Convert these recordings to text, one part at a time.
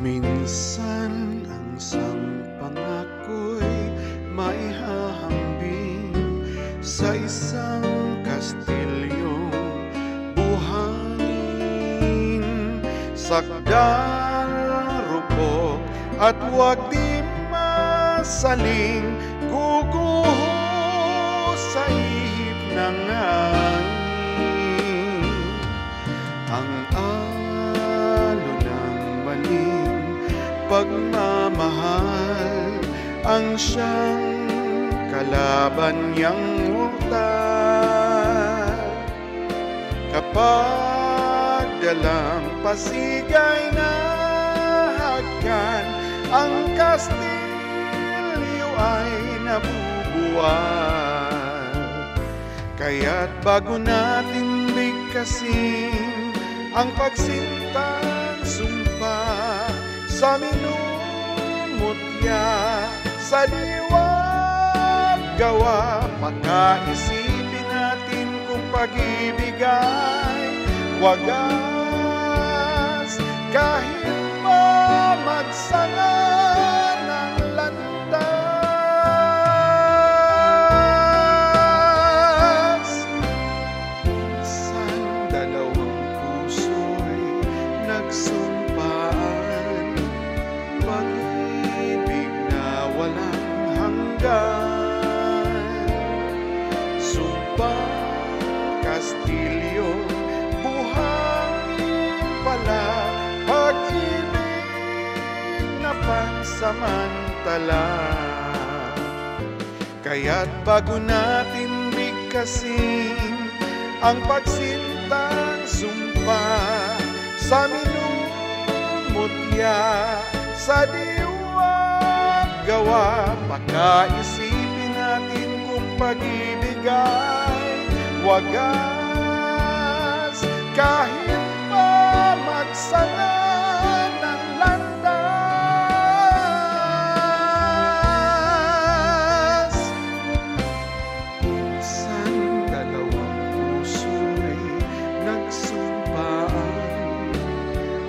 Minsan ang isang pangako'y maihahambing sa isang kastilyong buhangin, sakdal, rupok at huwag di masaling guguho sa ihip ng hangin. Ang alo ng maling pagmamahal ang siyang kalaban niyang mortal. Kapag dalang pasigay na hagkan, ang kastilyo ay nabubuwal. Kaya't bago natin bigkasin ang pagsintang sumpa sa minumutya, sa diwa't gawa, pagkaisipin natin kung pag-ibig ay wagas. Kahit pa magsanga ng landas, minsan dalawang puso'y nagsumpaan, pag-ibig na walang hanggan. Sumpang kastilyo, buhangin pala, pag-ibig na pansamantala. Kaya't bago natin bigkasin ang pagsintang sumpa sa minumutya, sa diwa't gawa, pagkaisipin natin kung pag-ibig ay wagas. Kahit pa magsanga ng landas, minsan dalawang puso'y nagsumpaan,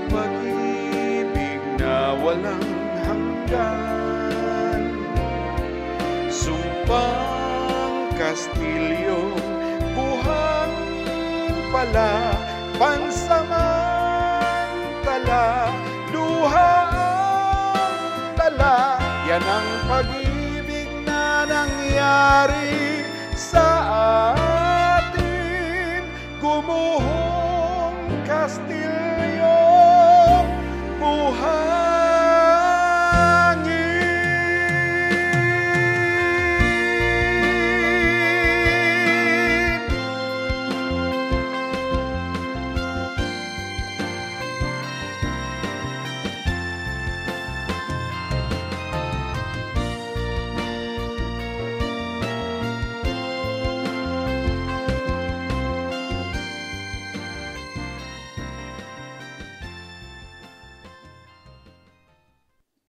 pag-ibig na walang hanggan. Sumpang kastilyo, buhangin pala, pansamantala, luha ang dala. Yan ang pag-ibig na nangyari sa atin. Gumuho